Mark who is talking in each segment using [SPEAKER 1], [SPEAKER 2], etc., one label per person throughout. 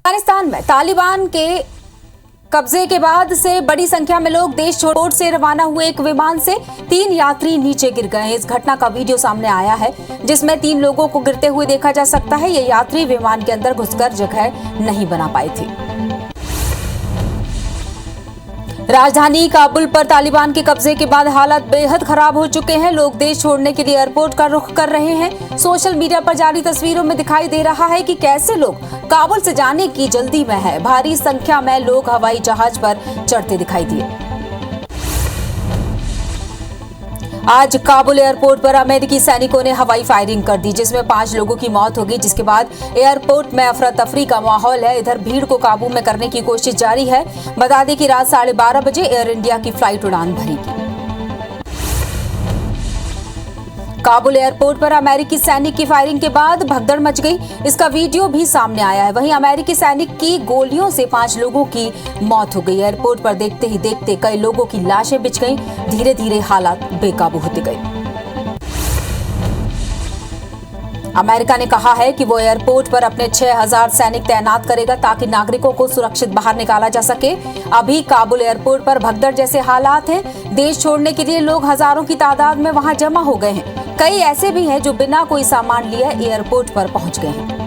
[SPEAKER 1] अफगानिस्तान में तालिबान के कब्जे के बाद से बड़ी संख्या में लोग देश छोड़ से रवाना हुए एक विमान से 3 यात्री नीचे गिर गए। इस घटना का वीडियो सामने आया है जिसमें 3 लोगों को गिरते हुए देखा जा सकता है। ये यात्री विमान के अंदर घुसकर जगह नहीं बना पाए थे। राजधानी काबुल पर तालिबान के कब्जे के बाद हालात बेहद खराब हो चुके हैं। लोग देश छोड़ने के लिए एयरपोर्ट का रुख कर रहे हैं। सोशल मीडिया पर जारी तस्वीरों में दिखाई दे रहा है कि कैसे लोग काबुल से जाने की जल्दी में है। भारी संख्या में लोग हवाई जहाज पर चढ़ते दिखाई दिए। आज काबुल एयरपोर्ट पर अमेरिकी सैनिकों ने हवाई फायरिंग कर दी जिसमें 5 लोगों की मौत हो गई, जिसके बाद एयरपोर्ट में अफरा तफरी का माहौल है। इधर भीड़ को काबू में करने की कोशिश जारी है। बता दें कि रात 12:30 बजे एयर इंडिया की फ्लाइट उड़ान भरेगी। काबुल एयरपोर्ट पर अमेरिकी सैनिक की फायरिंग के बाद भगदड़ मच गई। इसका वीडियो भी सामने आया है। वहीं अमेरिकी सैनिक की गोलियों से 5 लोगों की मौत हो गई। एयरपोर्ट पर देखते ही देखते कई लोगों की लाशें बिछ गईं। धीरे धीरे हालात बेकाबू होते गए। अमेरिका ने कहा है कि वो एयरपोर्ट पर अपने 6000 सैनिक तैनात करेगा ताकि नागरिकों को सुरक्षित बाहर निकाला जा सके। अभी काबुल एयरपोर्ट पर भगदड़ जैसे हालात हैं। देश छोड़ने के लिए लोग हजारों की तादाद में वहां जमा हो गए हैं। कई ऐसे भी हैं जो बिना कोई सामान लिए एयरपोर्ट पर पहुंच गए हैं।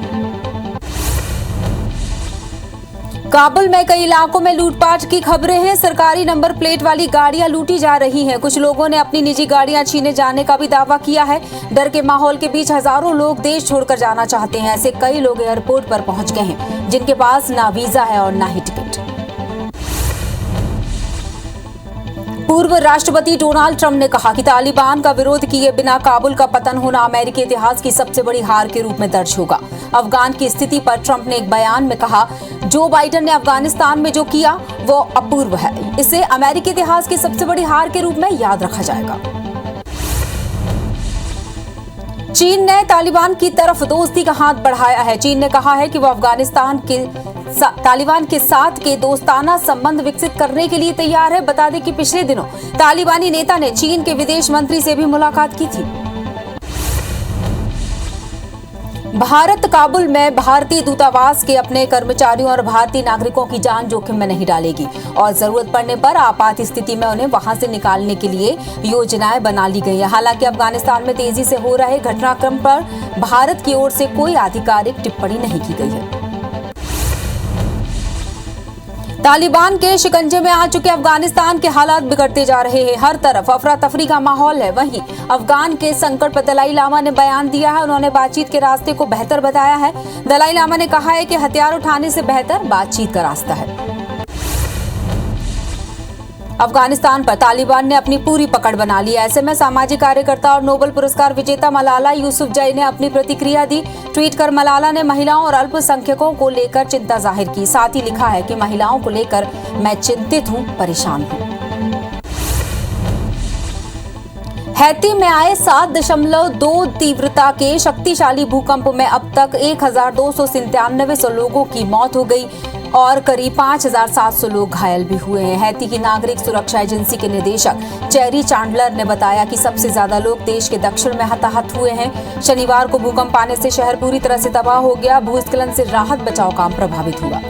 [SPEAKER 1] काबुल में कई इलाकों में लूटपाट की खबरें हैं। सरकारी नंबर प्लेट वाली गाड़ियां लूटी जा रही हैं। कुछ लोगों ने अपनी निजी गाड़ियां छीने जाने का भी दावा किया है। डर के माहौल के बीच हजारों लोग देश छोड़कर जाना चाहते हैं। ऐसे कई लोग एयरपोर्ट पर पहुंच गए हैं जिनके पास ना वीजा है और ना ही टिकट। पूर्व राष्ट्रपति डोनाल्ड ट्रंप ने कहा कि तालिबान का विरोध किए बिना काबुल का पतन होना अमेरिकी इतिहास की सबसे बड़ी हार के रूप में दर्ज होगा। अफगान की स्थिति पर ट्रंप ने एक बयान में कहा, जो बाइडेन ने अफगानिस्तान में जो किया वो अपूर्व है। इसे अमेरिकी इतिहास की सबसे बड़ी हार के रूप में याद रखा जाएगा। चीन ने तालिबान की तरफ दोस्ती का हाथ बढ़ाया है। चीन ने कहा है कि वो अफगानिस्तान के तालिबान के साथ के दोस्ताना संबंध विकसित करने के लिए तैयार है। बता दें कि पिछले दिनों तालिबानी नेता ने चीन के विदेश मंत्री से भी मुलाकात की थी। भारत काबुल में भारतीय दूतावास के अपने कर्मचारियों और भारतीय नागरिकों की जान जोखिम में नहीं डालेगी और जरूरत पड़ने पर आपात स्थिति में उन्हें वहां से निकालने के लिए योजनाएं बना ली गई है। हालांकि अफगानिस्तान में तेजी से हो रहे घटनाक्रम पर भारत की ओर से कोई आधिकारिक टिप्पणी नहीं की गई है। तालिबान के शिकंजे में आ चुके अफगानिस्तान के हालात बिगड़ते जा रहे हैं। हर तरफ अफरा तफरी का माहौल है। वहीं अफगान के संकट पर दलाई लामा ने बयान दिया है। उन्होंने बातचीत के रास्ते को बेहतर बताया है। दलाई लामा ने कहा है कि हथियार उठाने से बेहतर बातचीत का रास्ता है। अफगानिस्तान पर तालिबान ने अपनी पूरी पकड़ बना ली। ऐसे में सामाजिक कार्यकर्ता और नोबेल पुरस्कार विजेता मलाला यूसुफजई ने अपनी प्रतिक्रिया दी। ट्वीट कर मलाला ने महिलाओं और अल्पसंख्यकों को लेकर चिंता जाहिर की। साथ ही लिखा है कि महिलाओं को लेकर मैं चिंतित हूं, परेशान हूं। हैती में आए 7.2 तीव्रता के शक्तिशाली भूकंप में अब तक 1297 लोगों की मौत हो गई और करीब 5700 लोग घायल भी हुए हैं। हैती की नागरिक सुरक्षा एजेंसी के निदेशक चेरी चांडलर ने बताया कि सबसे ज्यादा लोग देश के दक्षिण में हताहत हुए हैं। शनिवार को भूकंप आने से शहर पूरी तरह से तबाह हो गया। भूस्खलन से राहत बचाव काम प्रभावित हुआ।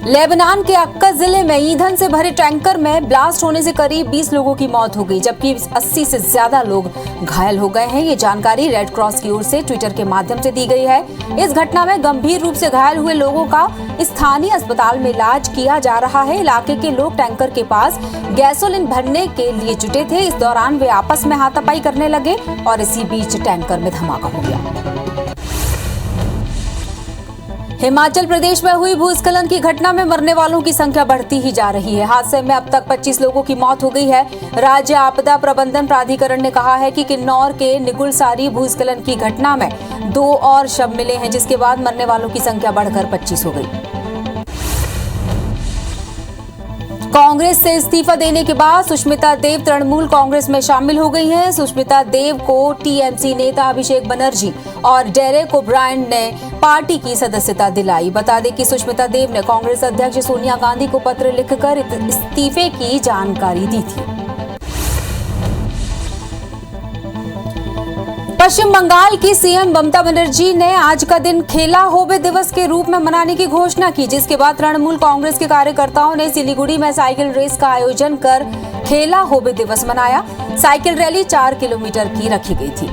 [SPEAKER 1] लेबनान के अक्का जिले में ईंधन से भरे टैंकर में ब्लास्ट होने से करीब 20 लोगों की मौत हो गई जबकि 80 से ज्यादा लोग घायल हो गए हैं। ये जानकारी रेड क्रॉस की ओर से ट्विटर के माध्यम से दी गई है। इस घटना में गंभीर रूप से घायल हुए लोगों का स्थानीय अस्पताल में इलाज किया जा रहा है। इलाके के लोग टैंकर के पास गैसोलीन भरने के लिए जुटे थे। इस दौरान वे आपस में हाथापाई करने लगे और इसी बीच टैंकर में धमाका हो गया। हिमाचल प्रदेश में हुई भूस्खलन की घटना में मरने वालों की संख्या बढ़ती ही जा रही है। हादसे में अब तक 25 लोगों की मौत हो गई है। राज्य आपदा प्रबंधन प्राधिकरण ने कहा है कि किन्नौर के निगुलसारी भूस्खलन की घटना में 2 और शव मिले हैं, जिसके बाद मरने वालों की संख्या बढ़कर 25 हो गई। कांग्रेस से इस्तीफा देने के बाद सुष्मिता देव तृणमूल कांग्रेस में शामिल हो गई हैं। सुष्मिता देव को टीएमसी नेता अभिषेक बनर्जी और डेरेक ओब्रायन ने पार्टी की सदस्यता दिलाई। बता दें कि सुष्मिता देव ने कांग्रेस अध्यक्ष सोनिया गांधी को पत्र लिखकर इस्तीफे की जानकारी दी थी। पश्चिम बंगाल की सीएम ममता बनर्जी ने आज का दिन खेला होबे दिवस के रूप में मनाने की घोषणा की, जिसके बाद तृणमूल कांग्रेस के कार्यकर्ताओं ने सिलीगुड़ी में साइकिल रेस का आयोजन कर खेला होबे दिवस मनाया। साइकिल रैली 4 किलोमीटर की रखी गई थी।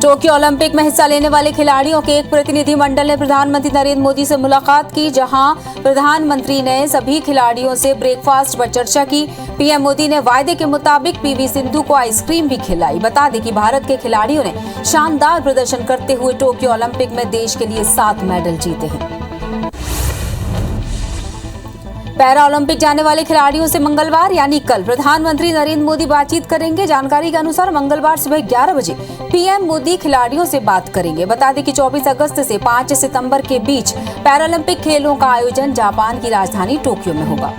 [SPEAKER 1] टोक्यो ओलंपिक में हिस्सा लेने वाले खिलाड़ियों के एक प्रतिनिधि मंडल ने प्रधानमंत्री नरेंद्र मोदी से मुलाकात की, जहां प्रधानमंत्री ने सभी खिलाड़ियों से ब्रेकफास्ट पर चर्चा की। पीएम मोदी ने वायदे के मुताबिक पीवी सिंधु को आइसक्रीम भी खिलाई। बता दें कि भारत के खिलाड़ियों ने शानदार प्रदर्शन करते हुए टोक्यो ओलंपिक में देश के लिए 7 मेडल जीते हैं। पैरा ओलंपिक जाने वाले खिलाड़ियों से मंगलवार यानी कल प्रधानमंत्री नरेंद्र मोदी बातचीत करेंगे। जानकारी के अनुसार मंगलवार सुबह 11 बजे पीएम मोदी खिलाड़ियों से बात करेंगे। बता दें कि 24 अगस्त से 5 सितंबर के बीच पैरालंपिक खेलों का आयोजन जापान की राजधानी टोक्यो में होगा।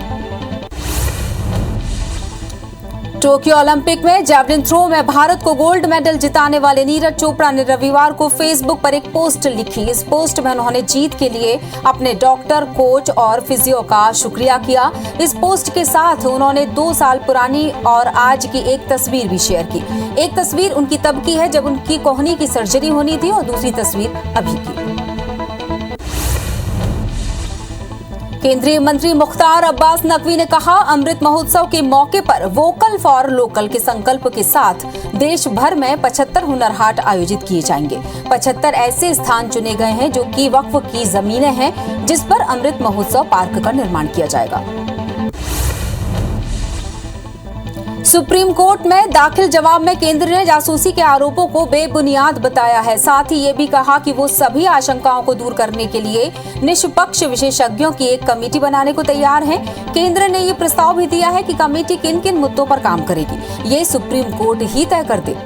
[SPEAKER 1] टोक्यो ओलंपिक में जैवलिन थ्रो में भारत को गोल्ड मेडल जिताने वाले नीरज चोपड़ा ने रविवार को फेसबुक पर एक पोस्ट लिखी। इस पोस्ट में उन्होंने जीत के लिए अपने डॉक्टर, कोच और फिजियो का शुक्रिया किया। इस पोस्ट के साथ उन्होंने 2 साल पुरानी और आज की एक तस्वीर भी शेयर की। एक तस्वीर उनकी तब की है जब उनकी कोहनी की सर्जरी होनी थी और दूसरी तस्वीर अभी की। केंद्रीय मंत्री मुख्तार अब्बास नकवी ने कहा, अमृत महोत्सव के मौके पर वोकल फॉर लोकल के संकल्प के साथ देश भर में 75 हुनर हाट आयोजित किए जाएंगे। 75 ऐसे स्थान चुने गए हैं जो कि वक्फ की जमीनें हैं, जिस पर अमृत महोत्सव पार्क का निर्माण किया जाएगा। सुप्रीम कोर्ट में दाखिल जवाब में केंद्र ने जासूसी के आरोपों को बेबुनियाद बताया है। साथ ही ये भी कहा कि वो सभी आशंकाओं को दूर करने के लिए निष्पक्ष विशेषज्ञों की एक कमेटी बनाने को तैयार है। केंद्र ने ये प्रस्ताव भी दिया है कि कमेटी किन किन मुद्दों पर काम करेगी, ये सुप्रीम कोर्ट ही तय कर दे।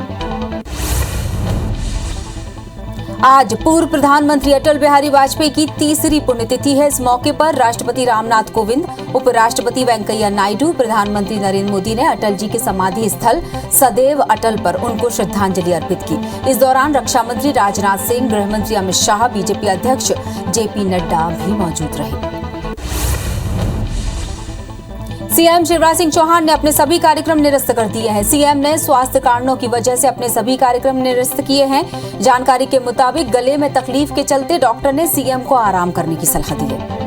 [SPEAKER 1] आज पूर्व प्रधानमंत्री अटल बिहारी वाजपेयी की 3री पुण्यतिथि है। इस मौके पर राष्ट्रपति रामनाथ कोविंद, उपराष्ट्रपति वेंकैया नायडू, प्रधानमंत्री नरेंद्र मोदी ने अटल जी के समाधि स्थल सदैव अटल पर उनको श्रद्धांजलि अर्पित की। इस दौरान रक्षा मंत्री राजनाथ सिंह, गृह मंत्री अमित शाह, बीजेपी अध्यक्ष जेपी नड्डा भी मौजूद रहे। सीएम शिवराज सिंह चौहान ने अपने सभी कार्यक्रम निरस्त कर दिए हैं। सीएम ने स्वास्थ्य कारणों की वजह से अपने सभी कार्यक्रम निरस्त किए हैं। जानकारी के मुताबिक गले में तकलीफ के चलते डॉक्टर ने सीएम को आराम करने की सलाह दी है।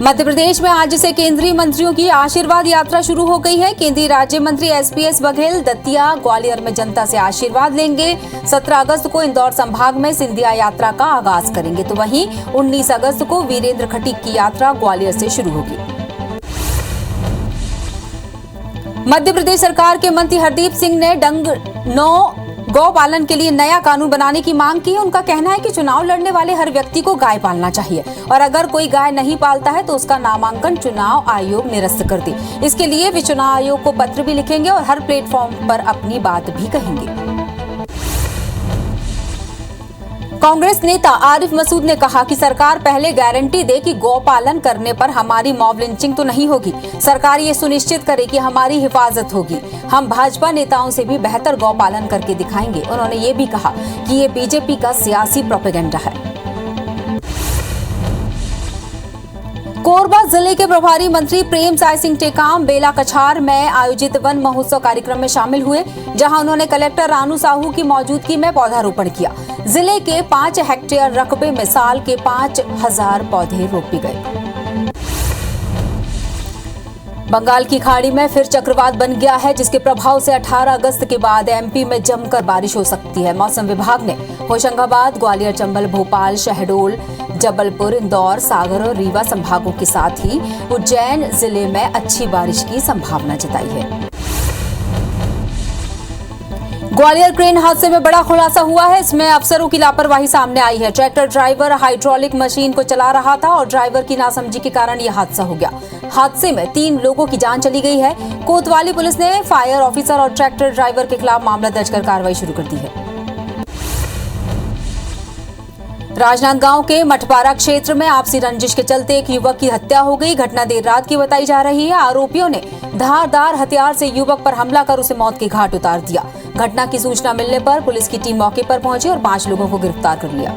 [SPEAKER 1] मध्य प्रदेश में आज से केंद्रीय मंत्रियों की आशीर्वाद यात्रा शुरू हो गई है। केंद्रीय राज्य मंत्री एसपीएस बघेल दतिया, ग्वालियर में जनता से आशीर्वाद लेंगे। 17 अगस्त को इंदौर संभाग में सिंधिया यात्रा का आगाज करेंगे, तो वहीं 19 अगस्त को वीरेंद्र खटीक की यात्रा ग्वालियर से शुरू होगी। मध्य प्रदेश सरकार के मंत्री हरदीप सिंह ने गौ पालन के लिए नया कानून बनाने की मांग की है। उनका कहना है कि चुनाव लड़ने वाले हर व्यक्ति को गाय पालना चाहिए और अगर कोई गाय नहीं पालता है तो उसका नामांकन चुनाव आयोग निरस्त कर दे। इसके लिए वे चुनाव आयोग को पत्र भी लिखेंगे और हर प्लेटफॉर्म पर अपनी बात भी कहेंगे। कांग्रेस नेता आरिफ मसूद ने कहा कि सरकार पहले गारंटी दे कि गौपालन करने पर हमारी मॉब लिंचिंग तो नहीं होगी। सरकार ये सुनिश्चित करे कि हमारी हिफाजत होगी। हम भाजपा नेताओं से भी बेहतर गौपालन करके दिखाएंगे। उन्होंने ये भी कहा कि ये बीजेपी का सियासी प्रोपेगेंडा है। कोरबा जिले के प्रभारी मंत्री प्रेम साय सिंह टेकाम बेला कछार में आयोजित वन महोत्सव कार्यक्रम में शामिल हुए, जहां उन्होंने कलेक्टर रानू साहू की मौजूदगी में पौधारोपण किया। जिले के 5 हेक्टेयर रकबे में साल के 5000 पौधे रोपे गए। बंगाल की खाड़ी में फिर चक्रवात बन गया है, जिसके प्रभाव से 18 अगस्त के बाद एमपी में जमकर बारिश हो सकती है। मौसम विभाग ने होशंगाबाद, ग्वालियर, चंबल, भोपाल, शहडोल, जबलपुर, इंदौर, सागर और रीवा संभागों के साथ ही उज्जैन जिले में अच्छी बारिश की संभावना जताई है। ग्वालियर क्रेन हादसे में बड़ा खुलासा हुआ है। इसमें अफसरों की लापरवाही सामने आई है। ट्रैक्टर ड्राइवर हाइड्रोलिक मशीन को चला रहा था और ड्राइवर की नासमझी के कारण यह हादसा हो गया। हादसे में 3 लोगों की जान चली गई है। कोतवाली पुलिस ने फायर ऑफिसर और ट्रैक्टर ड्राइवर के खिलाफ मामला दर्ज कर कार्रवाई शुरू कर दी है। राजनांदगांव के मठपारा क्षेत्र में आपसी रंजिश के चलते एक युवक की हत्या हो गई। घटना देर रात की बताई जा रही है। आरोपियों ने धारदार हथियार से युवक पर हमला कर उसे मौत के घाट उतार दिया। घटना की सूचना मिलने पर पुलिस की टीम मौके पर पहुंची और 5 लोगों को गिरफ्तार कर लिया।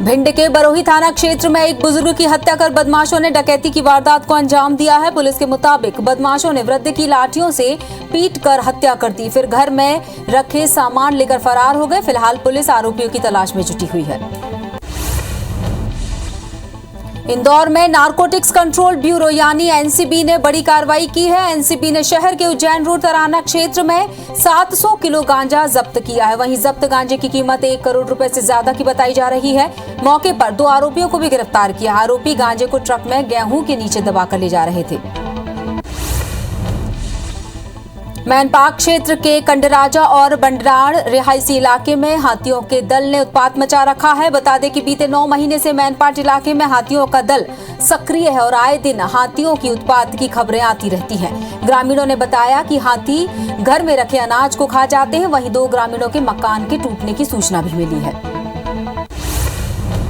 [SPEAKER 1] भिंड के बरोही थाना क्षेत्र में एक बुजुर्ग की हत्या कर बदमाशों ने डकैती की वारदात को अंजाम दिया है। पुलिस के मुताबिक बदमाशों ने वृद्ध की लाठियों से पीटकर हत्या कर दी, फिर घर में रखे सामान लेकर फरार हो गए। फिलहाल पुलिस आरोपियों की तलाश में जुटी हुई है। इंदौर में नारकोटिक्स कंट्रोल ब्यूरो यानी एनसीबी ने बड़ी कार्रवाई की है। एनसीबी ने शहर के उज्जैन रोड तराना क्षेत्र में 700 किलो गांजा जब्त किया है। वहीं जब्त गांजे की कीमत 1 करोड़ रुपए से ज्यादा की बताई जा रही है। मौके पर 2 आरोपियों को भी गिरफ्तार किया। आरोपी गांजे को ट्रक में गेहूं के नीचे दबाकर ले जा रहे थे। मैनपाट क्षेत्र के कंडराजा और बंडराड़ रिहायशी इलाके में हाथियों के दल ने उत्पात मचा रखा है। बता दें कि बीते 9 महीने से मैनपाट इलाके में हाथियों का दल सक्रिय है और आए दिन हाथियों की उत्पात की खबरें आती रहती हैं। ग्रामीणों ने बताया कि हाथी घर में रखे अनाज को खा जाते हैं। वहीं 2 ग्रामीणों के मकान के टूटने की सूचना भी मिली है।